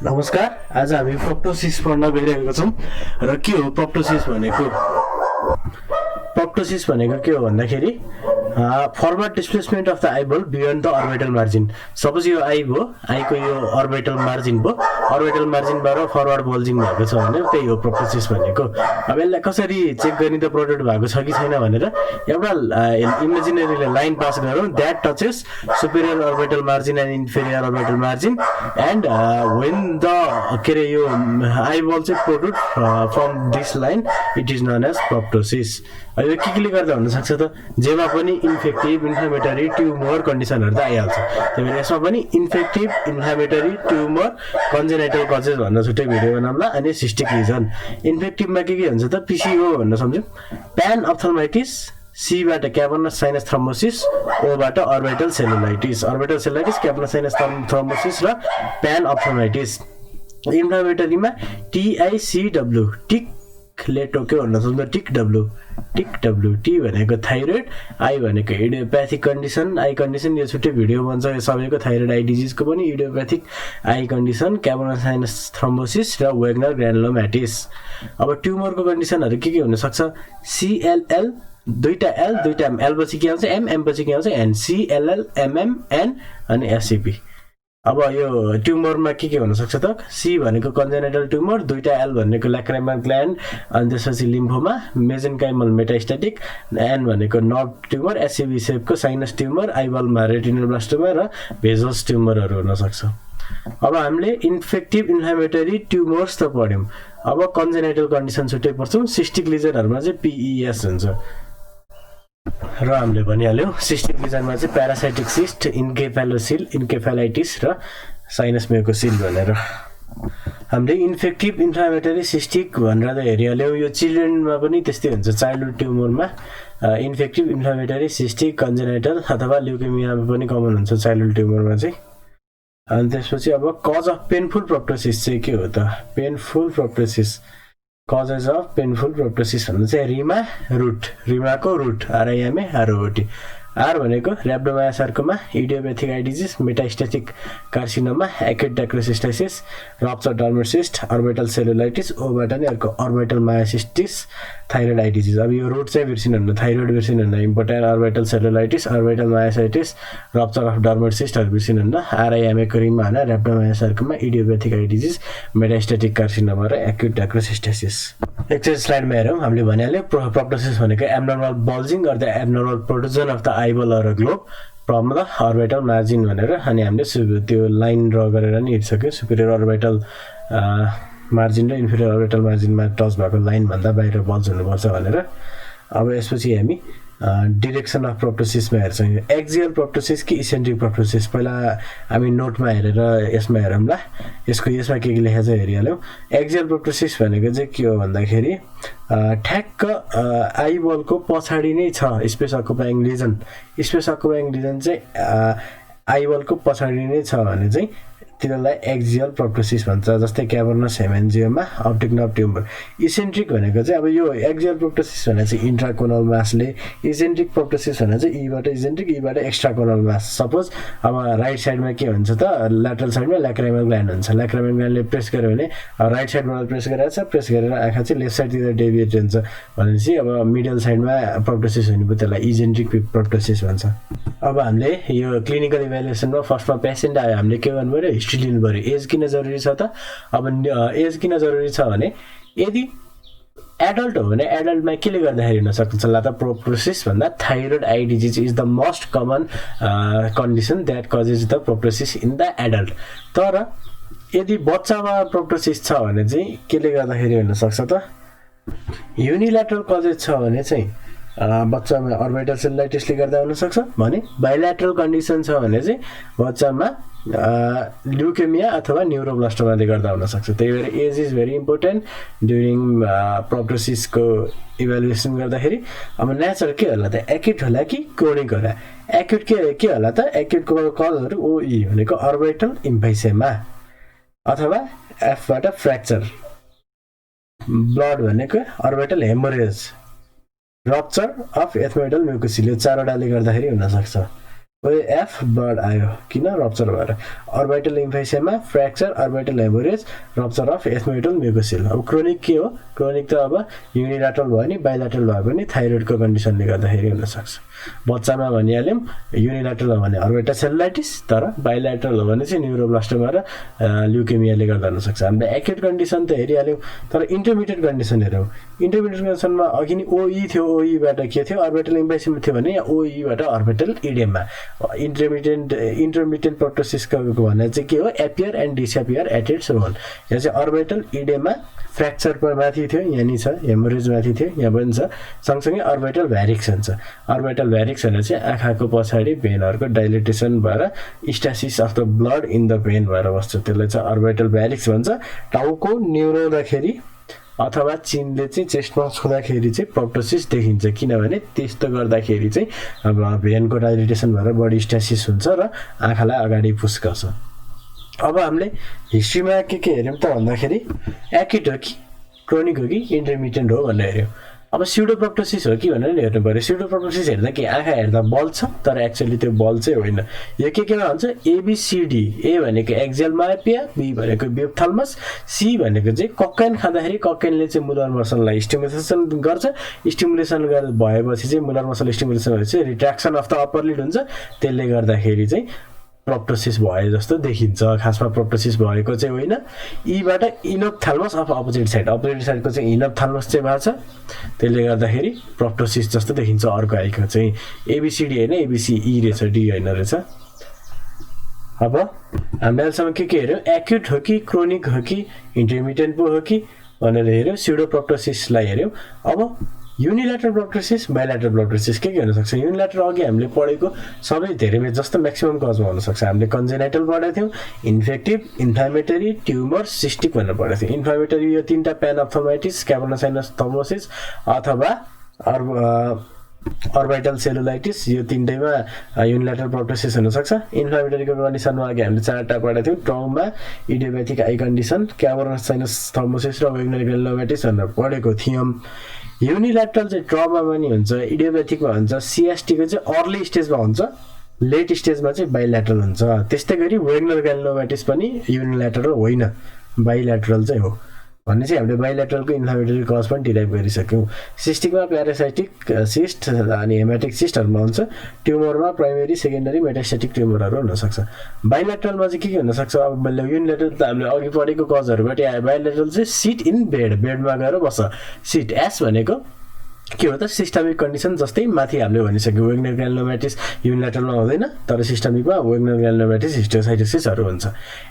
नमस्कार। आज हामी प्रोप्टोसिस पढ्न गइरहेका छौं र के हो प्रोप्टोसिस भनेको? प्रोप्टोसिस भनेको के हो भन्दाखेरि forward displacement of the eyeball beyond the orbital margin. Suppose यो आई भयो, आईको यो अर्बिटल मार्जिन भयो, अर्बिटल मार्जिनबाट फरवर्ड बल्जिङ भएको छ भने त्यही हो प्रोप्टोसिस भनेको। अब यसलाई कसरी चेक गर्ने त प्रोडक्ट भएको छ कि छैन भनेर एउटा इमेजिनरी लाइन पास गरौँ that touches superior orbital margin and inferior orbital margin and when the के रे यो आइबल चाहिँ produce from this line it is known as proptosis. यो के गर्दा हुन सक्छ त? जेमा पनि इन्फेक्टिभ इन्फ्लेमेटरी ट्युमर कन्डिसनहरु त आइहाल्छ। त्यही भएर यसमा पनि इन्फेक्टिभ इन्फ्लेमेटरी ट्युमर कन्जेनाइटल कजेस भन्न छुट्टै भिडियो बनाउँला। अनि सिस्टिक लिजन इन्फेक्टिभमा के हुन्छ त? पीसीओ भन्न सम्झौँ, प्यान अप्थल्माइटिस, सी बाट क्याभर्नस साइनस थ्रोम्बोसिस, ओ बाट orbital cellulitis, cavernous sinus thrombosis र प्यान अप्थल्माइटिस। इन्फ्लेमेटरीमा टीआईसीडब्ल्यू टिक लेटो के भन्न सक्छ? टिक डब्ल्यू, टी भनेको थाइरोइड, आई भनेको इडियोप्याथिक कन्डिसन, आई कन्डिसन यो छुट्टै भिडियो बन्छ यो सबैको। थाइरोइड आई डिजिजको पनि इडियोप्याथिक I condition, cavernous sinus thrombosis र वेगनर ग्रानुलोमाटिस। अब ट्युमरको कन्डिसनहरु के हुन सक्छ? सीएलएल, दुईटा एल, दुईटा एल पछि के आउँछ? एम, एम पछि के आउँछ? एन, सीएलएल, एमएम, एन अनि एससीपी। अब यो ट्युमरमा के हुन सक्छ त? सी भनेको कन्जेनाइटल ट्युमर, दुईटा एल भनेको ल्याक्राइमल ग्ल्यान्ड, अनि त्यसपछि लिम्फोमा, मेजेन्काइमल मेटास्टेटिक, एन भनेको नर्भ ट्युमर, एससीबी सेपको साइनस ट्युमर, आइबलमा रेटिनोब्लास्टोमा र भेजल्स ट्युमरहरू हुन सक्छ। अब हामीले इन्फेक्टिभ इन्फ्लेमेटरी ट्युमर्स त पढ्यौं। अब कन्जेनाइटल कन्डिसन छुट्टै पर्छौं। सिस्टिक लिजनहरुमा चाहिँ पीईएस हुन्छ र हामीले भनिहाल्यौं सिस्टिक लिजनमा चाहिँ प्यारासाइटिक सिस्ट, इन्केफेलोसिल, इन्केफेलाइटिस र साइनस म्युकोसिल भनेर। हामीले इन्फेक्टिभ इन्फ्लेमेटरी सिस्टिक भनेर त हेरिहाल्यौं। यो चिल्ड्रेनमा पनि त्यस्तै हुन्छ। चाइल्डहुड ट्युमरमा इन्फेक्टिभ इन्फ्लेमेटरी सिस्टिक कन्जेनाइटल अथवा ल्युकेमियामा पनि कमन हुन्छ चाइल्डहुड ट्युमरमा चाहिँ। अनि त्यसपछि अब कज अफ पेनफुल प्रोप्टोसिस चाहिँ के हो त? Painful proptosis, causes of painful proptosis भन्दा चाहिँ रिमा रुट, रिमाको रुट, आरआइएमए आरओटी। आर भनेको rhabdomyosarcoma, idiopathic eye disease, metastatic carcinoma, acute dacryocystitis, rupture dermocyst, orbital cellulitis, ओबाट नि अर्को orbital myositis, thyroid eye disease. अब यो रुट चाहिँ बिर्सिनुहुन्न, थाइरोइड बिर्सिनुहुन्न, important orbital cellulitis, orbital myositis, rupture of डर्मोसिस्टहरु बिर्सिनुहुन्न। आरआइएमए को रिमा होइन, rhabdomyosarcoma, idiopathic eye disease, metastatic carcinoma र एक्युट डाक्रोसिस्टाइसिस। एकचोटि स्लाइडमा हेरौँ। हामीले भनिहाल्यौं प्रोप्टोसिस भनेको abnormal bulging or the abnormal protrusion of the eyeball or globe from the orbital margin भनेर। अनि हामीले त्यो लाइन ड्र गरेर नि हेरिसक्यौँ। सुपेरियर अर्बिटल मार्जिन र इन्फेरियर अर्बिटल मार्जिनमा टच भएको लाइन भन्दा बाहिर बल्ज हुनुपर्छ भनेर। अब यसपछि हामी डिरेक्सन अफ प्रोप्टोसिसमा हेर्छौँ। एक्जियल प्रोप्टोसिस कि इसेन्ट्रिक प्रोप्टोसिस, पहिला हामी नोटमा हेरेर यसमा हेरौँला। यसमा के लेखेको छ हेरिहाल्यौँ। एक्जियल प्रोप्टोसिस भनेको चाहिँ के हो भन्दाखेरि ठ्याक्क आइबलको पछाडि नै छ स्पेस अकुपाइङ लिजन। स्पेस अकुपाइङ लिजन चाहिँ आइबलको पछाडि नै छ भने चाहिँ तिनीहरूलाई एक्जियल प्रोप्टोसिस भन्छ। जस्तै क्याभर्नस हेमेन्जियोमा, अप्टिक नर्भ ट्युमर। इसेन्ट्रिक भनेको चाहिँ अब यो एक्जियल प्रोप्टोसिस भने चाहिँ इन्ट्राकोनल मासले, इसेन्ट्रिक प्रोप्टोसिस भने चाहिँ ईबाट इसेन्ट्रिक, ईबाट एक्स्ट्राकोनल मास। सपोज अब राइट साइडमा के हुन्छ त? ल्याटरल साइडमा ल्याक्राइमल ग्ल्यान्ड हुन्छ। ल्याक्राइमल ग्ल्यान्डले प्रेस गर्यो भने राइट साइडबाट प्रेस गरेको छ, प्रेस गरेर आँखा चाहिँ लेफ्ट साइडतिर डेभिएट हुन्छ भनेपछि अब मिडल साइडमा प्रोप्टोसिस हुने भयो, त्यसलाई इसेन्ट्रिक प्रोप्टोसिस भन्छ। अब हामीले यो क्लिनिकल इभ्यालुएसनमा फर्स्टमा पेसेन्ट आयो, हामीले के गर्नु पर्यो? हिस्ट्री लिनु पर्यो। एज किन जरुरी छ त? अब एज किन जरुरी छ भने यदि एडल्ट हो भने एडल्टमा केले गर्दाखेरि हुन सक्छ ल त? प्रोप्टोसिस भन्दा thyroid eye disease is the most common condition that causes the proptosis in the adult. तर यदि बच्चामा प्रोप्टोसिस छ भने चाहिँ केले गर्दाखेरि हुन सक्छ त? युनिल्याटरल कजेज छ भने चाहिँ बच्चामा अर्बिटल सेलुलाइटिसले गर्दा हुन सक्छ भने बाइल्याटरल कन्डिसन छ भने चाहिँ बच्चामा ल्युकेमिया अथवा न्युरोब्लास्टोमाले गर्दा हुन सक्छ। त्यही भएर age is very important during प्रोप्टोसिसको इभ्यालुएसन गर्दाखेरि। अब नेचर के होला त? एक्युट होला कि क्रोनिक होला? एक्युट के होला त? एक्युटको कजहरू ओई भनेको अर्बिटल इम्फाइसेमा अथवा एफबाट फ्र्याक्चर, ब्लड भनेको orbital haemorrhage, rupture of ethmoidal mucocele, यो चारवटाले गर्दाखेरि हुन सक्छ। एफ बर्ड आयो किन रप्चर भएर अर्बिटल इम्फाइसियामा fracture orbital haemorrhage rupture of ethmoidal mucocele अब क्रोनिक के हो क्रोनिक त अब युनिल्याटरल भयो नि बाइल्याटरल भयो भने थाइरोइडको कन्डिसनले गर्दाखेरि हुन सक्छ बच्चामा भनिहाल्यौँ युनिल्याटरल हो भने अर्बिटल सेलुलाइटिस तर बाइल्याटरल हो भने चाहिँ न्युरोब्लास्टोमा र ल्युकेमियाले गर्दा हुन सक्छ हामीले एक्युट कन्डिसन त हेरिहाल्यौँ तर इन्टरमिडिएट कन्डिसन हेरौँ इन्टरमिडिएट कन्डिसनमा अघि नि ओई थियो ओईबाट के थियो अर्बिटल इम्फाइसियम थियो भने ओईबाट अर्बिटल इडेममा इन्टरमिडिएट प्रोटोसिसको भन्ने चाहिँ के हो appear and disappear at its role यहाँ चाहिँ अर्बिटल इडेममा फ्र्याक्चर पर माथि थियो यहाँ नि छ हेमोरेज माथि थियो यहाँ पनि छ सँगसँगै अर्बिटल भ्यारिक्स हुन्छ अर्बिटल भ्यारिक्स भने चाहिँ आँखाको पछाडि भेनहरूको डाइलेटेसन भएर stasis of the blood in the vein भएर बस्छ त्यसलाई चाहिँ अर्बिटल भ्यारिक्स भन्छ टाउको निहुराउँदाखेरि अथवा चिनले चाहिँ चेस्टमा छुँदाखेरि चाहिँ प्रोप्टोसिस देखिन्छ किनभने त्यस्तो गर्दाखेरि चाहिँ अब भेनको डाइलेटेसन भएर बडी स्टासिस हुन्छ र आँखालाई अगाडि पुस गर्छ अब हामीले हिस्ट्रीमा के हेऱ्यौँ त भन्दाखेरि एक्युट हो कि क्रोनिक हो कि इन्टरमिडिएट हो भनेर हेऱ्यौँ अब स्युडोप्रोप्टोसिस हो कि भनेर हेर्नु पऱ्यो स्युडोप्रोप्टोसिस हेर्दा के आँखा हेर्दा बल छ तर एक्चुअली त्यो बल चाहिँ होइन यो केमा हुन्छ एबिसिडी ए भनेको एक्जियल मायोपिया बी भनेको बियोप्थाल्मस सी भनेको चाहिँ ककाइन खाँदाखेरि ककाइनले चाहिँ मुलर मसललाई स्टिमुलेसन गर्छ स्टिमुलेसन भएपछि चाहिँ मुलर मसल स्टिमुलेसन भएपछि रिट्र्याक्सन अफ द अप्पर लिड हुन्छ त्यसले गर्दाखेरि चाहिँ प्रोप्टोसिस भए जस्तो देखिन्छ खासमा प्रोप्टोसिस भएको चाहिँ होइन यीबाट इनोप्थाल्मस अफ अपोजिट साइडको चाहिँ इनोप्थाल्मस चाहिँ भएको छ त्यसले गर्दाखेरि प्रोप्टोसिस जस्तो देखिन्छ अर्को आइको चाहिँ एबिसिडी होइन एबिसिई रहेछ डी होइन रहेछ अब हामीले अहिलेसम्म के हेऱ्यौँ एक्युट हो कि क्रोनिक हो कि इन्टरमिडिएट पो हो कि भनेर हेऱ्यौँ स्युडोप्रोप्टोसिसलाई हेऱ्यौँ अब युनिल्याटरल प्रोप्टोसिस बाइल्याटरल प्रोप्टोसिस के हुन सक्छ युनिल्याटरल अघि हामीले पढेको सबै धेरै बेर जस्तो म्याक्सिमम कजमा हुन सक्छ हामीले कन्जेनाइटल पढेको थियौँ इन्फेक्टिभ इन्फ्लामेटरी ट्युमर सिस्टिक भनेर पढेको थियौँ इन्फ्लामेटरी यो तीनटा प्यानअप्थोमाइटिस क्याभर्नोसाइनस थर्मोसिस अथवा अर्बिटल सेलुलाइटिस यो तीनटैमा युनिल्याटरल प्रोप्टोसिस हुन सक्छ इन्फ्लामेटरीको कन्डिसनमा अघि हामीले चारवटा पढेको थियौँ ट्राउमा इडियोप्याथिक आई कन्डिसन क्याभर्नोसाइनस थर्मोसिस र वेगनर ग्रानुलोमाटिस भनेर पढेको थियौँ युनिल्याटरल चाहिँ ट्रमा नि हुन्छ इडियोप्याथिकमा हुन्छ सिएसटीको चाहिँ अर्ली स्टेजमा हुन्छ लेट स्टेजमा चाहिँ बाइल्याटरल हुन्छ त्यस्तै गरी वेगनर ग्रानुलोमाटिस पनि युनिल्याटरल होइन बाइल्याटरल चाहिँ हो भन्ने चाहिँ हामीले बाइल्याटरलको इन्फ्लामेटरी कज पनि डिराइभ गरिसक्यौँ सिस्टिकमा प्यारासाइटिक सिस्ट अनि हेमाटिक सिस्टहरूमा हुन्छ ट्युमरमा प्राइमेरी सेकेन्डरी मेटास्टेटिक ट्युमरहरू हुनसक्छ बाइल्याटरलमा चाहिँ के हुनसक्छ अब युनिल्याटरल त हामीले अघि पढेको कजहरूबाट आयो बाइल्याटरल चाहिँ सिट इन बेडमा गएर बस्छ सिट एस भनेको के हो त सिस्टमिक कन्डिसन जस्तै माथि हामीले भनिसक्यौँ वेगनर ग्रानुलोमाटिस युनिल्याटरलमा हुँदैन तर सिस्टमिकमा वेगनर ग्रानुलोमाटिस हिस्टोसाइटोसिसहरू हुन्छ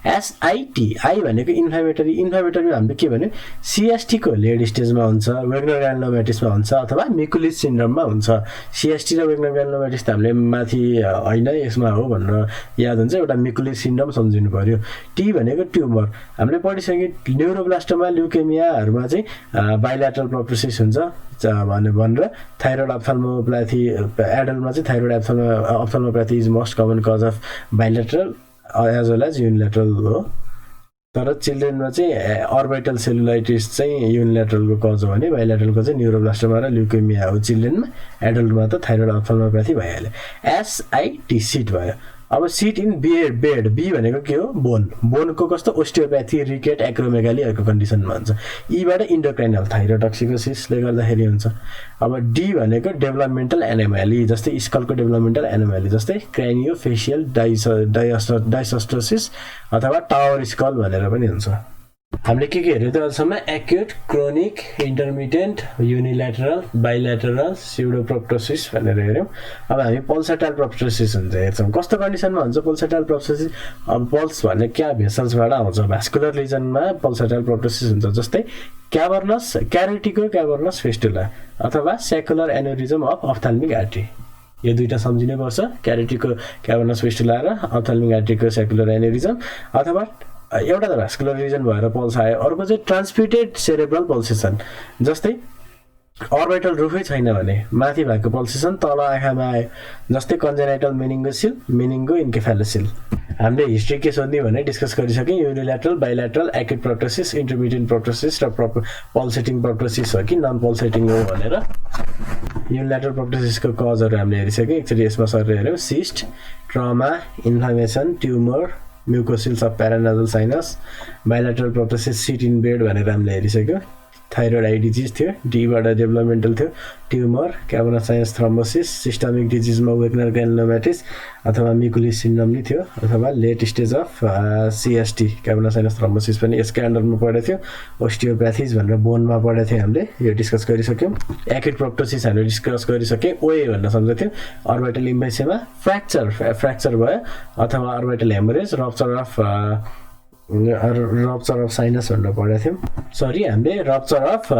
एसआइटी आई भनेको इन्फ्लामेटरीमा हामीले के भन्यो सिएसटीको लेट स्टेजमा हुन्छ वेगनर ग्रानुलोमाटिसमा हुन्छ अथवा मिकुलिस सिन्ड्रोममा हुन्छ सिएसटी र वेगनर ग्रानुलोमाटिस त हामीले माथि होइन यसमा हो भनेर याद हुन्छ एउटा मिकुलिस सिन्ड्रोम सम्झिनु पर्यो टी भनेको ट्युमर हामीले पढिसक्यौँ न्युरोब्लास्टोमा ल्युकेमियाहरूमा चाहिँ बाइल्याटरल प्रोप्टोसिस हुन्छ भनेर थाइरोइड अप्थाल्मोप्याथी एडल्टमा चाहिँ thyroid ophthalmopathy is most common cause of bilateral as well as unilateral हो तर चिल्ड्रेनमा चाहिँ अर्बिटल सेलुलाइटिस चाहिँ युनिल्याटरलको कज हो भने बाइल्याटरलको चाहिँ न्युरोब्लास्टोमा र ल्युकेमिया हो चिल्ड्रेनमा एडल्टमा त थाइरोइड अप्थाल्मोप्याथी भइहाल्यो एसआइटी सिट भयो अब सिट इन बेड बी भनेको के हो बोनको कस्तो ओस्टियोप्याथी रिकेट एक्रोमेगालीहरूको कन्डिसनमा हुन्छ यीबाट इन्डोक्राइनल थाइरोटक्सिकोसिसले गर्दाखेरि हुन्छ अब डी भनेको डेभलपमेन्टल एनोमेली जस्तै स्कलको डेभलपमेन्टल एनोमेली जस्तै क्रानियो फेसियल डाइसस्टोसिस अथवा टावर स्कल भनेर पनि हुन्छ हामीले के हेऱ्यौँ त अहिलेसम्म acute chronic intermediate unilateral bilateral स्युडोप्रोप्टोसिस भनेर हेऱ्यौँ अब हामी पल्साटाइल प्रोप्टोसिस हुन्छ हेर्छौँ कस्तो कन्डिसनमा हुन्छ पल्साटाइल प्रोप्टोसिस अब पल्स भन्ने क्या भेसल्सबाट आउँछ भास्कुलर रिजनमा पल्साटाइल प्रोप्टोसिस हुन्छ जस्तै क्यारोटिको क्याभर्नस फिस्टुला अथवा सेकुलर एन्युरिजम अफ अप्थाल्मिक आर्टरी यो दुईटा सम्झिनै पर्छ क्यारोटिको क्याभर्नस फिस्टुला र अप्थाल्मिक आर्टरीको सेकुलर एन्युरिजम अथवा एउटा त भास्कुलर रिजन भएर पल्स आयो अर्को चाहिँ ट्रान्समिटेड सेरेब्रल पल्सेसन जस्तै अर्बिटल रुफै छैन भने माथि भएको पल्सेसन तल आँखामा आयो जस्तै कन्जेनाइटल मेनिङ्गो इन्केफेलोसिल हामीले हिस्ट्री के सोध्ने भने डिस्कस गरिसक्यौँ unilateral bilateral acute proptosis intermediate proptosis र पल्सेटिङ प्रोप्टोसिस हो कि नन पल्सेटिङ हो भनेर युनिल्याटरल प्रोक्टोसिसको कजहरू हामीले हेरिसक्यौँ एकचोटि यसमा सरेर हेऱ्यौँ cyst trauma inflammation tumour mucoceles of paranasal sinus bilateral proptosis sit in bed भनेर हामीले हेरिसक्यौँ थाइरोइड आई डिजिज थियो डीबाट डेभलपमेन्टल थियो ट्युमर क्याभर्नोसाइनस थ्रोम्बोसिस सिस्टमिक डिजिजमा वेगनर ग्रानुलोमाटिस अथवा मिकुलिस सिन्ड्रोम नि थियो अथवा late stage of CST cavernous sinus thrombosis पनि यसकै अन्डरमा पढेको थियो ओस्टियोप्याथिज भनेर बोनमा पढेको थियो हामीले यो डिस्कस गरिसक्यौँ एक्युट प्रोक्टोसिस हामीले डिस्कस गरिसक्यौँ ओए भनेर सम्झ्थ्यौँ अर्बिटल इम्बेसिमा फ्र्याक्चर भयो अथवा orbital haemorrhage rupture of sinus भनेर पढेको थियौँ सरी हामीले रप्चर अफ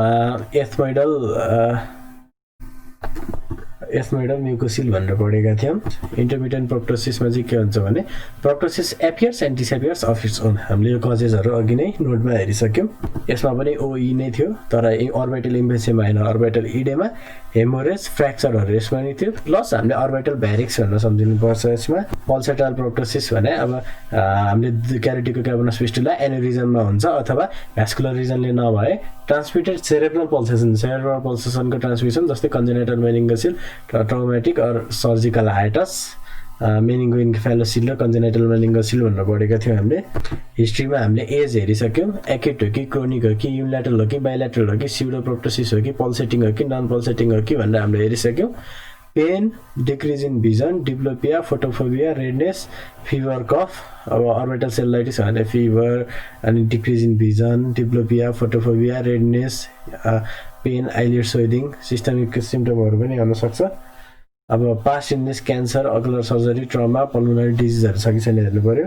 एथमोइडल म्युकोसिल भनेर पढेका थियौँ इन्टरमिडिएन्ट प्रोक्टोसिसमा चाहिँ के हुन्छ भने proptosis appears and disappears of its own हामीले यो कजेसहरू अघि नै नोटमा हेरिसक्यौँ यसमा पनि ओई नै थियो तर अर्बिटल इम्बेसिमा होइन अर्बिटल इडेमा हेमोरेज फ्र्याक्चरहरू यसमा नै थियो प्लस हामीले अर्बिटल भ्यारिक्स भनेर सम्झिनुपर्छ यसमा पल्सेटाइल प्रोक्टोसिस भने अब हामीले क्यारोटिडको क्याभर्नस फिस्टुला एन्युरिजममा हुन्छ अथवा भ्यास्कुलर रिजनले नभए ट्रान्समिटेड सेरेब्रल पल्सेसनको ट्रान्समिसन जस्तै कन्जेनाइटल मेनिन्गोसिल ट्राउमेटिक अर सर्जिकल हाइटस मेनिन्गोइन्केफेलोसिल र कन्जेनाइटल मेनिन्गोसिल भनेर पढेका थियौँ हामीले हिस्ट्रीमा हामीले एज हेरिसक्यौँ एक्युट हो कि क्रोनिक हो कि युनिल्याटरल हो कि बाइल्याटरल हो कि स्युडोप्रोक्टोसिस हो कि पल्सेटिङ हो कि नन पल्सेटिङ हो कि भनेर हामीले हेरिसक्यौँ pain decrease in vision diplopia photophobia redness fever cough अब अर्बिटल सेलुलाइटिस भने फिभर अनि decrease in vision diplopia photophobia redness pain eyelid swelling systemic सिम्टमहरू पनि हुनसक्छ अब past illness cancer ocular surgery trauma pulmonary डिजिजहरू छ कि छैन हेर्नु पऱ्यो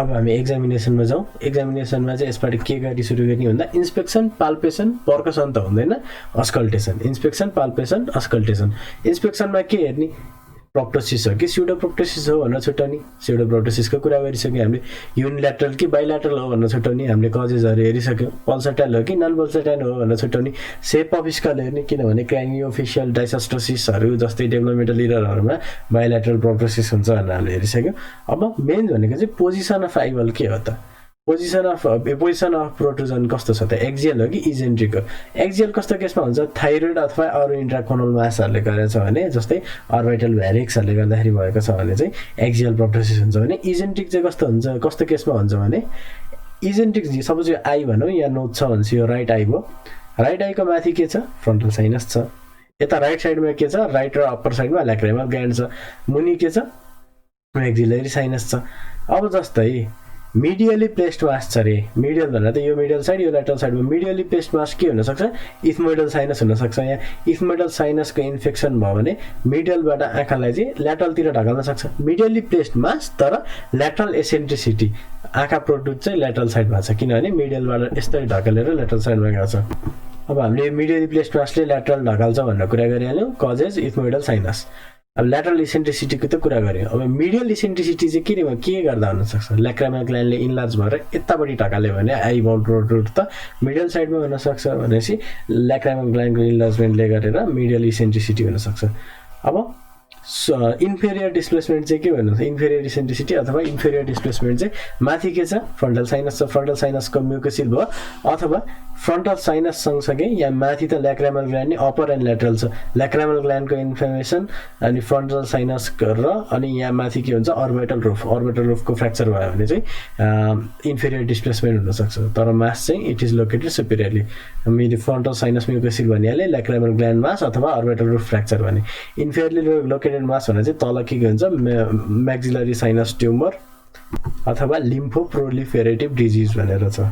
अब हामी एक्जामिनेसनमा जाउँ एक्जामिनेसनमा चाहिँ यसबाट के गरी सुरु गर्ने भन्दा इन्स्पेक्सन पाल्पेसन पर्कसन त हुँदैन अस्कल्टेसन इन्स्पेक्सन पाल्पेसन अस्कल्टेसन इन्स्पेक्सनमा के हेर्ने प्रोक्टोसिस हो कि स्युडोप्रोक्टोसिस हो भनेर छुट्याउने स्युडोप्रोक्टोसिसको कुरा गरिसक्यौँ हामीले युनिल्याटरल कि बाइल्याटरल हो भनेर छुट्याउने हामीले कजेसहरू हेरिसक्यौँ पल्सेटाइल हो कि नन पल्सेटाइल हो भनेर छुट्याउने सेप अफ स्कल हेर्ने किनभने क्रानियोफेसियल डाइसस्टोसिसहरू जस्तै डेभलपमेन्टल इररहरूमा बाइल्याटरल प्रोक्टोसिस हुन्छ भनेर हामीले हेरिसक्यौँ अब मेन भनेको चाहिँ पोजिसन अफ आइबल के हो त पोजिसन अफ प्रोट्रुजन कस्तो छ त एक्जियल हो कि इजेन्ट्रिक हो एक्जियल कस्तो केसमा हुन्छ थाइरोइड अथवा अरू इन्ट्राकोनल मासहरूले गरेको छ भने जस्तै अर्बिटल भ्यारिक्सहरूले गर्दाखेरि भएको छ भने चाहिँ एक्जियल प्रोक्टोसिस हुन्छ भने इजेन्ट्रिक चाहिँ कस्तो हुन्छ कस्तो केसमा हुन्छ भने इजेन्ट्रिक सपोज यो आई भनौँ या नोट छ भने यो राइट आई भयो राइट आईको माथि के छ फ्रन्टल साइनस छ यता राइट साइडमा के छ राइट र अप्पर साइडमा ल्याक्रिमल ग्ल्यान्ड छ मुनि के छ एक्जिलरी साइनस छ अब जस्तै मिडियली प्लेस्ड मास छ रे मिडियल भन्दा त यो मिडियल साइड यो ल्याटरल साइडमा मिडियली प्लेस्ड मास के हुनसक्छ इथमोइडल साइनस हुनसक्छ यहाँ इथमोइडल साइनसको इन्फेक्सन भयो भने मिडियलबाट आँखालाई चाहिँ ल्याटरलतिर ढकाल्न सक्छ मिडियली प्लेस्ड मास तर ल्याटरल एसेन्ट्रिसिटी आँखा प्रोट्रुड चाहिँ ल्याटरल साइडमा छ किनभने मिडियलबाट यस्तै ढकेलेर ल्याटरल साइडमा गएको छ अब हामीले मिडियली प्लेस्ड मासले ल्याटरल ढकाल्छ भनेर कुरा गरिहाल्यौँ कजेस इथमोइडल साइनस अब ल्याटरल इसेन्ट्रिसिटीको त कुरा गऱ्यो अब मिडियल इसेन्ट्रिसिटी चाहिँ के गर्दा हुनसक्छ ल्याक्राइमल ग्ल्यान्डले इन्लार्ज भएर यतापट्टि ढकाल्यो भने आई बाउन्ड प्रोट्रुड त मिडियल साइडमा हुनसक्छ भनेपछि ल्याक्राइमल ग्ल्यान्डको इन्लार्जमेन्टले गरेर मिडियल इसेन्ट्रिसिटी हुनसक्छ अब इन्फेरियर डिस्प्लेसमेन्ट चाहिँ के भन्नुहुन्छ इन्फेरियर इसेन्ट्रिसिटी अथवा इन्फेरियर डिस्प्लेसमेन्ट चाहिँ माथि के छ फ्रन्टल साइनस छ फ्रन्टल साइनसको म्युकोसिल भयो अथवा फ्रन्टल साइनस सँगसँगै यहाँ माथि त ल्याक्राइमल ग्ल्यान्ड नि अप्पर एन्ड ल्याटरल छ ल्याक्राइमल ग्ल्यान्डको इन्फ्लेमेसन अनि फ्रन्टल साइनस र अनि यहाँ माथि के हुन्छ अर्बिटल रुफको फ्र्याक्चर भयो भने चाहिँ इन्फेरियर डिस्प्लेसमेन्ट हुनसक्छ तर मास चाहिँ इट इज लोकेटेड सुपेरियरली मैले फ्रन्टल साइनस म्युकोसिल भनिहालेँ ल्याक्राइमल ग्ल्यान्ड मास अथवा अर्बिटल रुफ फ्र्याक्चर भने इन्फेरियरली लोकेटेड मास भने चाहिँ तल के हुन्छ म्याक्सिलरी साइनस ट्युमर अथवा लिम्फो प्रोलिफेरेटिभ डिजिज भनेर छ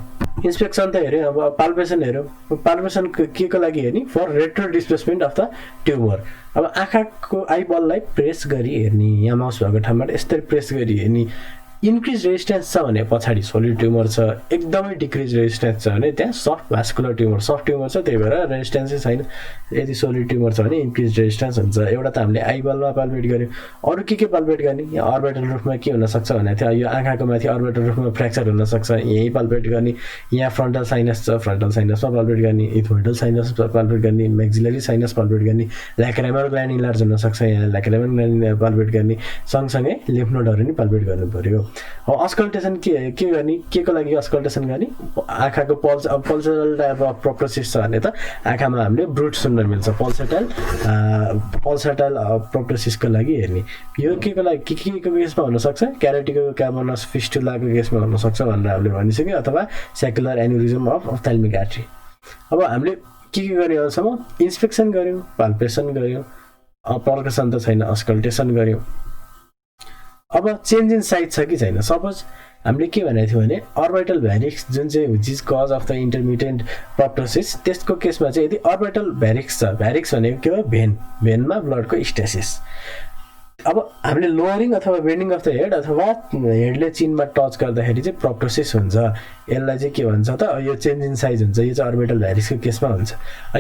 इन्स्पेक्सन त हेऱ्यो अब पाल्पेसन हेऱ्यो पाल्पेसन के को लागि हेर्ने for retro displacement of the tumour अब आँखाको आइबललाई प्रेस गरी हेर्ने यहाँ माउस भएको ठाउँबाट यस्तै प्रेस गरी हेर्ने इन्क्रिज रेजिस्टेन्स छ भने पछाडि सोलिड ट्युमर छ एकदमै डिक्रिज रेजिस्टेन्स छ भने त्यहाँ सफ्ट भास्कुलर ट्युमर छ त्यही भएर रेजिस्टेन्सै छैन यदि सोलिड ट्युमर छ भने इन्क्रिज रेजिस्टेन्स हुन्छ एउटा त हामीले आइबलमा पाल्पेट गऱ्यौँ अरू के पाल्पेट गर्ने यहाँ अर्बिटल रुफमा के हुनसक्छ भने थियो यो आँखाको माथि अर्बिटल रुफमा फ्र्याक्चर हुनसक्छ यहीँ पाल्पेट गर्ने यहाँ फ्रन्टल साइनस छ फ्रन्टल साइनसमा पाल्पेट गर्ने इथमोइडल साइनस पाल्पेट गर्ने म्याक्सिलरी साइनस पाल्पेट गर्ने ल्याक्राइमल ग्ल्यान्ड इन्लार्ज हुनसक्छ यहाँ ल्याक्राइमल ग्ल्यान्ड पाल्पेट गर्ने सँगसँगै लिम्फ नोडहरू नि पाल्पेट गर्नु पर्यो अस्कल्टेसन के गर्ने, के को लागि अस्कल्टेसन गर्ने? आँखाको पल्सरल टाइप अफ प्रोप्टोसिस छ भने त आँखामा हामीले ब्रुट सुन्न मिल्छ। पल्सटाइल प्रोप्टोसिसको लागि हेर्ने। यो के को लागि के को केसमा हुनसक्छ? क्यारोटिडको क्याभर्नस फिस्टुलाको केसमा हुनसक्छ भनेर हामीले भनिसक्यो, अथवा सेकुलर एन्युरिजम अफ अफ्थाल्मिक आर्टरी। अब हामीले के गर्ने अहिलेसम्म? इन्स्पेक्सन गऱ्यौँ, पाल्पेसन गऱ्यौँ, पर्कसन त छैन, अस्कल्टेसन गऱ्यौँ। अब चेन्ज इन साइज छ कि छैन? सपोज हामीले के भनेको थियौँ भने अर्बिटल भ्यारिक्स जुन चाहिँ which is cause of the intermediate proptosis, त्यसको केसमा चाहिँ यदि अर्बिटल भ्यारिक्स छ, भ्यारिक्स भनेको के हो? भेनमा ब्लडको स्टेसिस। अब हामीले लोअरिङ अथवा बेन्डिङ अफ द हेड अथवा हेडले चिनमा टच गर्दाखेरि चाहिँ प्रोप्टोसिस हुन्छ। यसलाई चाहिँ के भन्छ त? यो चेन्ज इन साइज हुन्छ। यो चाहिँ अर्बिटल भ्यारिक्सको केसमा हुन्छ।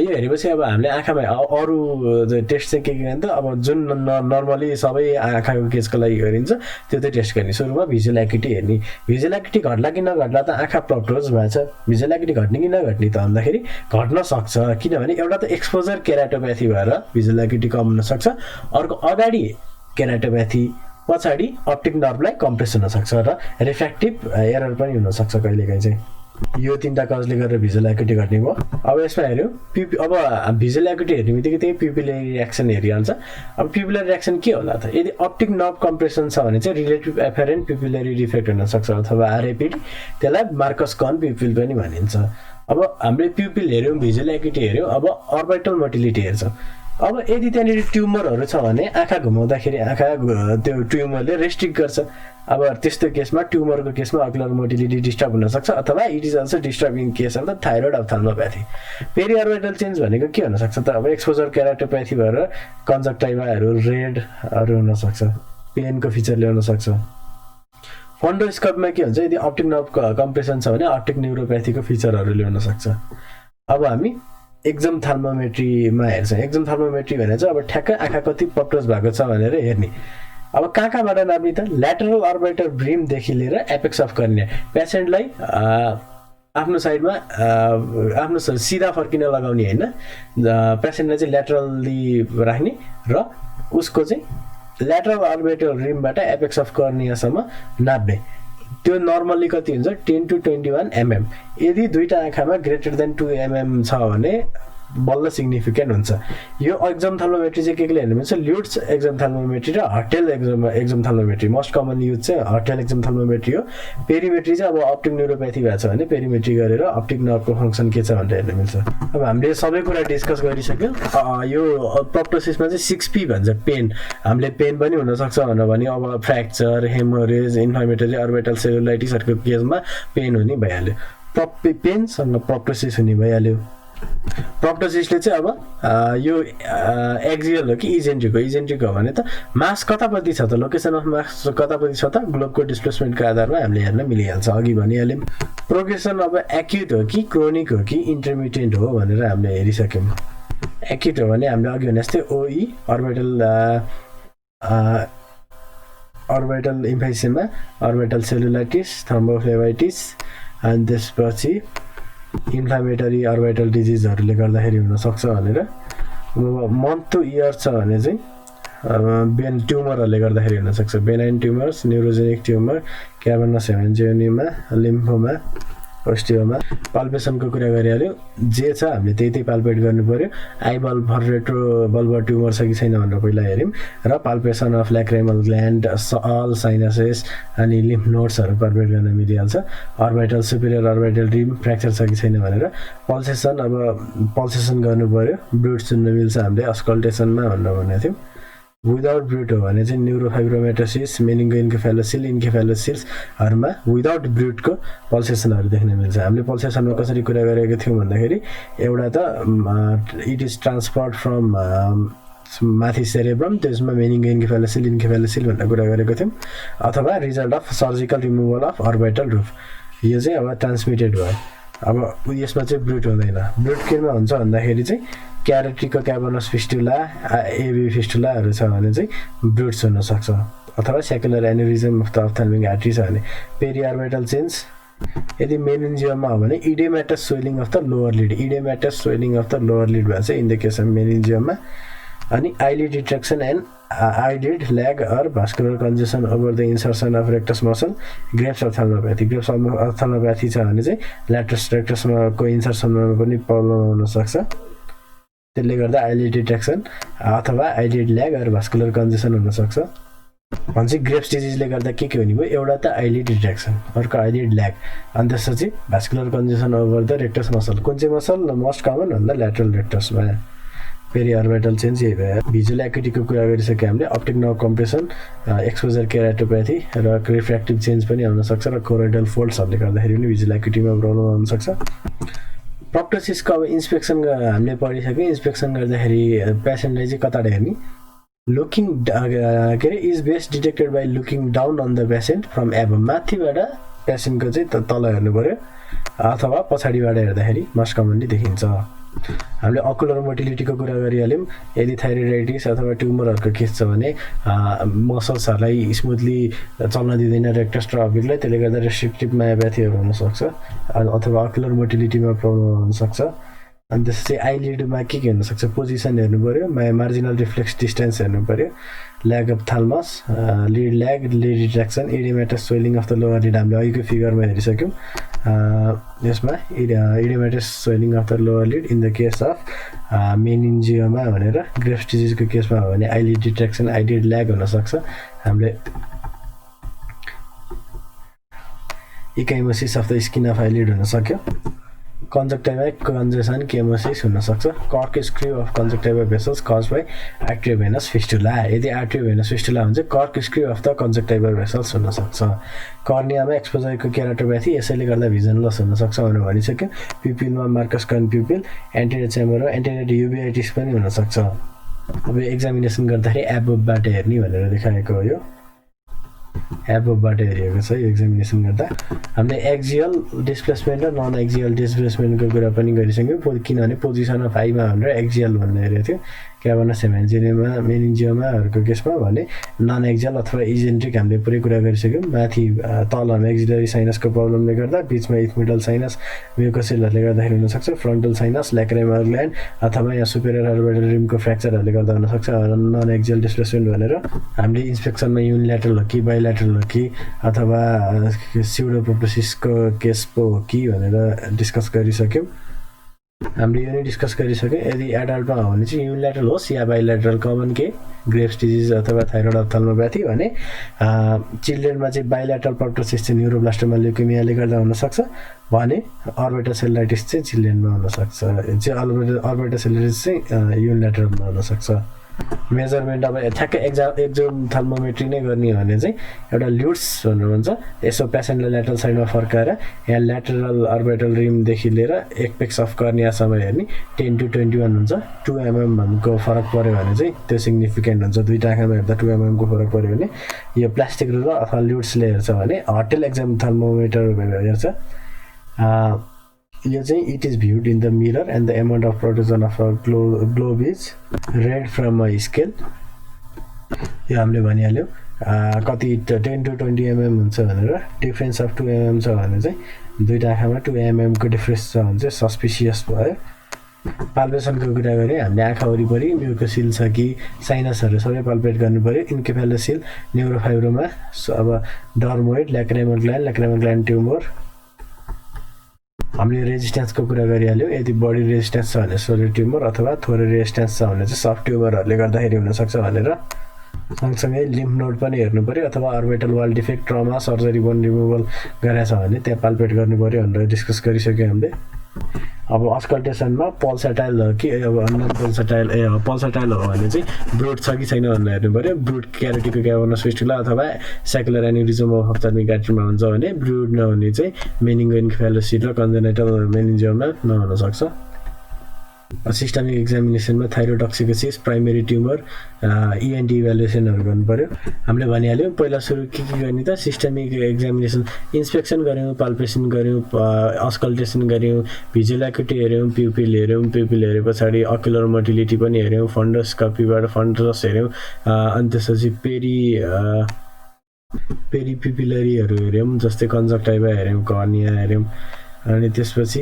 यो हेरेपछि अब हामीले आँखामा अरू टेस्ट चाहिँ के गर्ने त? अब जुन नर्मली सबै आँखाको केसको लागि गरिन्छ त्यो चाहिँ टेस्ट गर्ने। सुरुमा भिजुअल एक्युटी हेर्ने। भिजुअल एक्युटी घट्ला कि नघट्ला त आँखा प्रोप्टोज भएछ। भिजुअल एक्युटी घट्ने कि नघट्ने त भन्दाखेरि घट्न सक्छ, किनभने एउटा त एक्सपोजर केराटोप्याथी भएर भिजुअल एक्युटी कम हुनसक्छ, अर्को अगाडि केराटोप्याथी, पछाडि अप्टिक नर्भलाई कम्प्रेस हुनसक्छ र रिफ्र्याक्टिभ एरर पनि हुनसक्छ कहिलेकाहीँ चाहिँ। यो तीनटा कजले गरेर भिजुअल एक्युटी घट्ने भयो। अब यसमा हेऱ्यौँ अब भिजुअल एक्युटी हेर्ने बित्तिकै त्यही प्युपिलरी रियाक्सन हेरिहाल्छ। अब प्युपिलरी रियाक्सन के होला त? यदि अप्टिक नर्भ कम्प्रेसन छ भने चाहिँ रिलेटिभ एफेरेन्ट प्युपिलरी डिफेक्ट हुनसक्छ, अथवा आरएपिडी, त्यसलाई मार्कस कन प्युपिल पनि भनिन्छ। अब हामीले प्युपिल हेऱ्यौँ, भिजुअल एक्युटी हेऱ्यौँ, अब अर्बिटल मोटिलिटी हेर्छौँ। अब यदि त्यहाँनिर ट्युमरहरू छ भने आँखा घुमाउँदाखेरि आँखा त्यो ट्युमरले रेस्ट्रिक्ट गर्छ। अब त्यस्तो केसमा ट्युमरको केसमा अकुलर मोटिलिटी डिस्टर्ब हुनसक्छ, अथवा it is also disturbing case of the thyroid ophthalmopathy. Periorbital change भनेको के हुनसक्छ त? अब एक्सपोजर केराटोप्याथी भएर कन्जक्टाइभाहरू रेडहरू हुनसक्छ, पेनको फिचर ल्याउन सक्छ। फन्डोस्कोपमा के हुन्छ? यदि अप्टिक नर्भ कम्प्रेसन छ भने अप्टिक न्युरोप्याथीको फिचरहरू ल्याउन सक्छ। अब हामी एक्जम थाल्मोमेट्रीमा हेर्छौँ। एक्जम थाल्मोमेट्री भनेर चाहिँ अब ठ्याक्कै आँखा कति प्रोप्टोज भएको छ भनेर हेर्ने। अब कहाँबाट नाप्ने त? ल्याटरल अर्बिटल ब्रिमदेखि लिएर एपेक्स अफ कर्निया। पेसेन्टलाई आफ्नो साइडमा आफ्नो सिधा फर्किन लगाउने होइन, पेसेन्टलाई चाहिँ ल्याटरल्ली राख्ने र उसको चाहिँ ल्याटरल अर्बिटल रिमबाट एपेक्स अफ कर्नियासम्म नाप्ने। त्यो नर्मल्ली कति हुन्छ? 10 to 21 mm। यदि दुईटा आँखामा ग्रेटर देन 2 mm छ भने बल्ल सिग्निफिकेन्ट हुन्छ। यो एक्जम थाल्मोमेट्री चाहिँ के हेर्नु मिल्छ? ल्युट्स एक्जम थाल्मोमेट्री र हटेल एक्जम थाल्मोमेट्री। मोस्ट कमन युज चाहिँ हटेल एक्जम थाल्मोमेट्री हो। पेरिमेट्री चाहिँ अब अप्टिक न्युरोप्याथी भएको छ भने पेरिमेट्री गरेर अप्टिक नर्भको फङ्सन के छ भनेर हेर्नु मिल्छ। अब हामीले सबै कुरा डिस्कस गरिसक्यौँ। यो प्रोप्टोसिसमा चाहिँ 6P भन्छ, पेन। हामीले पेन पनि हुनसक्छ भने अब फ्र्याक्चर, हेमोरेज, इन्फ्लामेटरी अर्बिटल सेलुलाइटिसहरूको केसमा पेन हुने भइहाल्यो। पेनसँग प्रोप्टोसिस हुने भइहाल्यो। प्रोप्टोसिसले चाहिँ अब यो एक्जियल हो कि इजेन्ट्रिक हो? इजेन्ट्रिक हो भने त मास कतापट्टि छ त? लोकेसन अफ मास कतापट्टि छ त? ग्लोबको डिस्प्लेसमेन्टको आधारमा हामीले हेर्न मिलिहाल्छ। अघि भनिहाल्यौँ प्रोग्रेसन अब एक्युट हो कि क्रोनिक हो कि इन्टरमिडिएट हो भनेर हामीले हेरिसक्यौँ। एक्युट हो भने हामीले अघि भने जस्तै ओई अर्बिटल इम्फाइसेमा, अर्बिटल सेलुलाइटिस, थर्मोफ्लेबाइटिस, अनि त्यसपछि इन्फ्लामेटरी अर्बिटल डिजिजहरूले गर्दाखेरि हुनसक्छ भनेर। मन्थ टु इयर छ भने चाहिँ बेन ट्युमरहरूले गर्दाखेरि हुनसक्छ। Benign tumours, neurogenic tumour, cavernous haemangioma, lymphoma, osteoma. पाल्पेसनको कुरा गरिहाल्यो। जे छ हामीले त्यही पाल्पेट गर्नु पर्यो। Eye bulb retrobulbar tumour छ कि छैन भनेर पहिला हेऱ्यौँ, र palpation of lacrimal gland, all sinuses अनि लिम्फ नोड्सहरू पाल्पेट गर्न मिलिहाल्छ। Orbital superior orbital rim fracture छ कि छैन भनेर पल्सेसन गर्नु पर्यो। ब्रुट सुन्न मिल्छ हामीले अस्कल्टेसनमा भनेर भनेको थियौँ। विदाउट ब्रुट हो भने चाहिँ न्युरोफाइब्रोमेटोसिस, इन्केफेलोसिल्सहरूमा विदाउट ब्रुटको पल्सेसनहरू देख्न मिल्छ। हामीले पल्सेसनमा कसरी कुरा गरेको थियौँ भन्दाखेरि एउटा त इट इज ट्रान्सफर्ड फ्रम माथि सेरेब्रम, त्यसमा इन्केफेलोसिल भनेर कुरा गरेको थियौँ, अथवा result of surgical removal of orbital roof. यो चाहिँ अब ट्रान्समिटेड भयो। अब यसमा चाहिँ ब्रुट हुँदैन। ब्रुट केमा हुन्छ भन्दाखेरि चाहिँ क्यारोटिडको क्याभर्नस फिस्टुला, एबी फिस्टुलाहरू छ भने चाहिँ ब्रुट्स हुनसक्छ, अथवा saccular aneurysm of the ophthalmic artery छ भने। पेरी अर्बिटल चेन्ज यदि मेनिन्जियममा हो भने oedematous swelling of the lower lid, oedematous swelling of the lower lid भन्छ इन द केस अफ मेनिन्जियममा। अनि eyelid retraction and eyelid lag or vascular congestion over the insertion of rectus muscle, Graves ophthalmopathy. Graves ophthalmopathy छ भने चाहिँ ल्याटरस रेक्टसमा को इन्सर्सनमा पनि problem हुन सक्छ। त्यसले गर्दा eyelid retraction अथवा eyelid lag or vascular congestion हुन सक्छ। भन्छ ग्रेव्स डिजिजले गर्दा के हुने भयो, एउटा त eyelid retraction, अर्को eyelid lag, अनि त्यसपछि vascular congestion over the rectus muscle। कुन चाहिँ मसल मोस्ट कमन भन्दा ल्याटरल रेक्टसमा। फेरि अर्बिटल चेन्ज यही भयो। भिजुअल एक्युटीको कुरा गरिसक्यो हामीले। अप्टिक नर्भ कम्प्रेसन, एक्सपोजर केराटोप्याथी र रिफ्र्याक्टिभ चेन्ज पनि आउन सक्छ र कोरोइडल फोल्ड्सहरूले गर्दाखेरि पनि भिजुअल एक्युटीमा प्रब्लम आउन सक्छ। प्रोक्टोसिसको अब इन्स्पेक्सन हामीले पढिसक्यौँ। इन्स्पेक्सन गर्दाखेरि पेसेन्टलाई चाहिँ कताबाट हेर्ने, लुकिङ के अरे is best detected by looking down on the patient from above, माथिबाट पेसेन्टको चाहिँ तल हेर्नु पऱ्यो अथवा पछाडिबाट हेर्दाखेरि मोस्ट कमनली देखिन्छ। हामीले अकुलर मोटिलिटीको कुरा गरिहाल्यौँ। यदि थाइरोइडाइटिस अथवा ट्युमरहरूको केस छ भने मसल्सहरूलाई स्मुथली चल्न दिँदैन रेक्टस र अबिकलाई, त्यसले गर्दा रेस्ट्रिक्टिभ मायोप्याथीहरू हुनसक्छ अथवा अकुलर मोटिलिटीमा प्रब्लम हुनसक्छ। अनि त्यसपछि आइलिडमा के हुनसक्छ, पोजिसन हेर्नु पऱ्यो, मार्जिनल रिफ्लेक्स डिस्टेन्स हेर्नु पऱ्यो, lagophthalmos, lid lag, lid retraction, oedematous swelling of the lower lid हामीले अघिको फिगरमा हेरिसक्यौँ। यसमा oedematous swelling of the lower lid in the case of meningioma भनेर, ग्रेव्स डिजिजको केसमा हो भने आइलिड रिट्र्याक्सन, आइलिड ल्याग हुनसक्छ। हामीले ecchymosis of the skin of eyelid हुनसक्यो। कन्जक्टिभाइक कन्जेसन केमोसिस हुनसक्छ। Cork screw of conjunctiva vessels cause by arteriovenous fistula. यदि arteriovenous fistula हुन्छ cork screw of the conjunctiva vessels हुनसक्छ। कर्नियामा एक्सपोजरको केराटोप्याथी, यसैले गर्दा भिजन लस हुनसक्छ भनेर भनिसक्यो। प्युपिलमा मार्कस कन प्युपिल, एन्टेरियर च्याम्बर, एन्टेरियर युबिआइटिस पनि हुनसक्छ। अब एक्जामिनेसन गर्दाखेरि एबोभबाट हेर्ने भनेर देखाएको हो। यो एबोभबाट हेरिएको छ यो एक्जामिनेसन गर्दा। हामीले एक्जियल डिस्प्लेसमेन्ट र नन एक्जियल डिस्प्लेसमेन्टको कुरा पनि गरिसक्यौँ। किनभने पोजिसन अफ आईमा भनेर एक्जियल भन्ने हेरेको थियो। क्याभर्नस हेमेन्जियोमा, मेनिन्जियोमाहरूको केसमा भने नन एक्जियल अथवा इजेन्ट्रिक हामीले पुरै कुरा गरिसक्यौँ। माथि तल एक्जिलरी साइनसको प्रब्लमले गर्दा, बिचमा इथमिडल साइनस म्युकोसेलहरूले गर्दाखेरि हुनसक्छ। फ्रन्टल साइनस, ल्याक्रिमल ग्ल्यान्ड अथवा यहाँ सुपेरियर अर्बिटल रिमको फ्र्याक्चरहरूले गर्दा हुनसक्छ नन एक्जियल डिस्प्लेसमेन्ट भनेर। हामीले इन्स्पेक्सनमा युनिल्याटरल हो कि बाइल्याटरल हो कि अथवा स्युडोप्रोप्टोसिसको केस पो हो कि भनेर डिस्कस गरिसक्यौँ। हामीले यो नै डिस्कस गरिसक्यौँ। यदि एडल्टमा हो भने चाहिँ युनिल्याटरल होस् या बाइल्याटरल, कमन के ग्रेव्स डिजिज अथवा थाइरोइड अप्थाल्मोप्याथी भने। चिल्ड्रेनमा चाहिँ बाइल्याटरल प्रोक्टोसिस चाहिँ न्युरोब्लास्टोमा ल्युकेमियाले गर्दा हुनसक्छ भने अर्बिटोसेलुलाइटिस चाहिँ चिल्ड्रेनमा हुनसक्छ। अर्बिटोसेलुलाइटिस चाहिँ युनिल्याटरलमा हुनसक्छ। मेजरमेन्ट अब ठ्याक्कै एक्जोम थर्मोमेट्री नै गर्ने हो भने चाहिँ एउटा ल्युड्स भनेर भन्छ। यसो पेसेन्टलाई ल्याटरल साइडमा फर्काएर यहाँ ल्याटरल अर्बिटल रिमदेखि लिएर एपेक्स अफ कर्नियासम्म हेर्ने 10 to 21 हुन्छ। 2 mm को फरक पऱ्यो भने चाहिँ त्यो सिग्निफिकेन्ट हुन्छ। दुईटा आँखामा हेर्दा 2 mm को फरक पऱ्यो भने। यो प्लास्टिक रुलर अथवा ल्युड्सले हेर्छ भने हटेल एक्जाम थर्मोमिटर हेर्छ। यो चाहिँ it is viewed in the mirror and the amount of protection of globe is red from a scale. यो हामीले भनिहाल्यौँ कति 10 to 20 mm हुन्छ भनेर। डिफ्रेन्स अफ 2 mm छ भने चाहिँ दुईटा आँखामा 2 mm को डिफ्रेन्स छ भने चाहिँ सस्पिसियस भयो। पाल्पेसनको कुरा गऱ्यो हामीले आँखा वरिपरि म्युकोसिल छ कि साइनसहरू सबै पाल्पेट गर्नु पऱ्यो। इन्केफेलोसिल, न्युरोफाइब्रोमा, अब डर्मोइड, ल्याक्रिमल ग्ल्यान्ड ट्युमर। हामीले रेजिस्टेन्सको कुरा गरिहाल्यौँ। यदि बडी रेजिस्टेन्स छ भने सोलिड ट्युमर अथवा थोरै रेजिस्टेन्स छ भने चाहिँ सफ्ट ट्युमरहरूले गर्दाखेरि हुनसक्छ भनेर। सँगसँगै लिम्फ नोड पनि हेर्नु पऱ्यो अथवा orbital wall defect, trauma, surgery, bone removal गरेछ भने त्यहाँ पाल्पेट गर्नु पऱ्यो भनेर डिस्कस गरिसक्यौँ हामीले। अब अस्कल्टेसनमा पल्सेटाइल हो कि अब नन पल्सेटाइल पल्सेटाइल हो भने चाहिँ ब्रुड छ कि छैन भनेर हेर्नु पऱ्यो। ब्रुड क्यारोटिको क्याभर्नस फिस्टुला अथवा सेकुलर एन्युरिजम अफ अप्थाल्मिक आर्टरीमा हुन्छ भने, ब्रुड नहुने चाहिँ मेनिङ्गोइन्केफेलोसिस र कन्जेनाइटल मेनिन्जियोमा नहुन सक्छ। सिस्टमिक एक्जामिनेसनमा थाइरोटोक्सिकोसिस, प्राइमेरी ट्युमर, इएनटी इभ्यालुएसनहरू गर्नु पऱ्यो। हामीले भनिहाल्यौँ पहिला सुरु के गर्ने त सिस्टमिक एक्जामिनेसन, इन्स्पेक्सन गऱ्यौँ, पाल्पेसन गऱ्यौँ, अस्कल्टेसन गऱ्यौँ, भिजुअल एक्युटी हेऱ्यौँ, प्युपिल हेऱ्यौँ, प्युपिल हेरे पछाडि अक्युलर मोटिलिटी पनि हेऱ्यौँ, फन्डोस्कोपीबाट फन्डस हेऱ्यौँ, अनि त्यसपछि पेरी प्युपिलरीहरू हेऱ्यौँ जस्तै कन्जक्टिभा हेऱ्यौँ, कर्निया हेऱ्यौँ, अनि त्यसपछि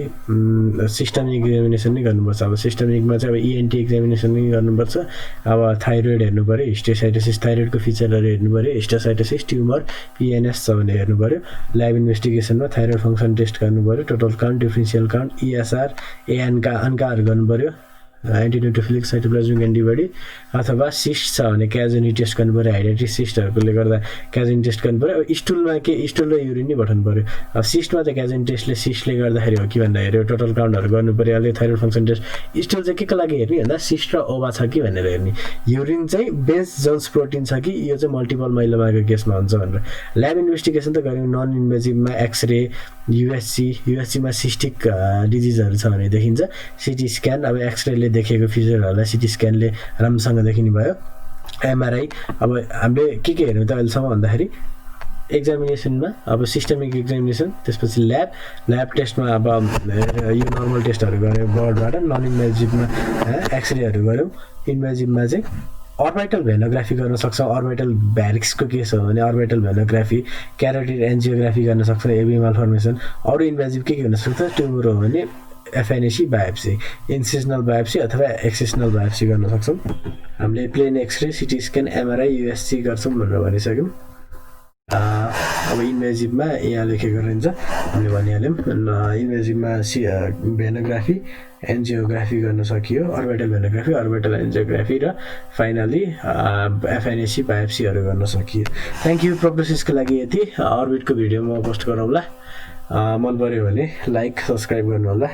सिस्टमिक एक्जामिनेसन नै गर्नुपर्छ अब सिस्टमिकमा चाहिँ अब इएनटी एक्जामिनेसन नै गर्नुपर्छ अब थाइरोइड हेर्नु पऱ्यो हिस्टोसाइटोसिस थाइरोइडको फिचरहरू हेर्नु पऱ्यो हिस्टोसाइटोसिस ट्युमर पिएनएस छ भने हेर्नु पऱ्यो ल्याब इन्भेस्टिगेसनमा थाइरोइड फङ्सन टेस्ट गर्नु पऱ्यो टोटल काउन्ट डिफरेन्सियल काउन्ट इएसआर एएनका अन्काहरू गर्नु पऱ्यो एन्टिन्युक्लियोफिलिक साइटोप्लाज्मिक एन्टिबडी अथवा सिस्ट छ भने क्याजोनी टेस्ट गर्नु पऱ्यो हाइड्रेटिक सिस्टहरुले गर्दा क्याजोनी टेस्ट गर्नु पऱ्यो अब स्टुलमा के स्टुल र युरिन नै पठाउनु पऱ्यो अब सिस्टमा चाहिँ क्याजोनी टेस्टले सिस्टले गर्दाखेरि हो कि भन्दा हेर्यो टोटल काउन्टहरु गर्नु पऱ्यो अहिले थाइरोइड फङ्सन टेस्ट स्टुल चाहिँ के लागि हेर्ने भन्दा सिस्ट र ओभा छ कि भनेर हेर्ने युरिन चाहिँ बेन्च जोन्स प्रोटिन छ कि यो चाहिँ मल्टिपल माइलोमाको केसमा हुन्छ भनेर ल्याब इन्भेस्टिगेसन त गर्यौं नन इन्भेजिभमा एक्सरे युएससी मा सिस्टिक डिजिजहरु छ भने देखिन्छ सिटी स्क्यान अब एक्सरेले देखेको फिचरहरुलाई सिटी स्क्यानले राम्रोसँग देखिने भयो एमआरआई अब हामीले के हेर्नु त अहिलेसम्म भन्दाखेरि एक्जामिनेसनमा अब सिस्टमिक एक्जामिनेसन त्यसपछि ल्याब टेस्टमा अब यो नर्मल टेस्टहरु गर्यो ब्लडबाट नन इन्भेजिभमा एक्सरेहरु गर्यौं इन्भेजिभमा चाहिँ अर्बिटल भेनोग्राफी गर्न सक्छौं अर्बिटल भ्यारिक्सको केस हो भने अर्बिटल भेनोग्राफी क्यारोटिड एन्जियोग्राफी गर्न सक्छौं एबी मालफर्मेसन अरु इन्भेजिभ के हुन सक्छ ट्युमर हो भने एफएनएसी बायोप्सी इन्सिजनल बायोप्सी अथवा एक्सिजनल बायोप्सी गर्न सक्छौं हामीले plain X ray CT scan MRI USC गर्छौं भनेर भनिसक्यौं अब इन्भेजिभमा यहाँ लेखेको रहन्छ हामीले भनिहाल्यौं इन्भेजिभमा भेनोग्राफी एन्जियोग्राफी गर्न सकियो अर्बिटल भेनोग्राफी अर्बिटल एन्जियोग्राफी र फाइनली एफएनएसी बायोप्सीहरु गर्न सकियो थ्यांक यू प्रोग्रेसिसको लागि यति अर्बिटको भिडियो म पोस्ट गरौँला मन पर्यो भने लाइक सब्स्क्राइब गर्नु होला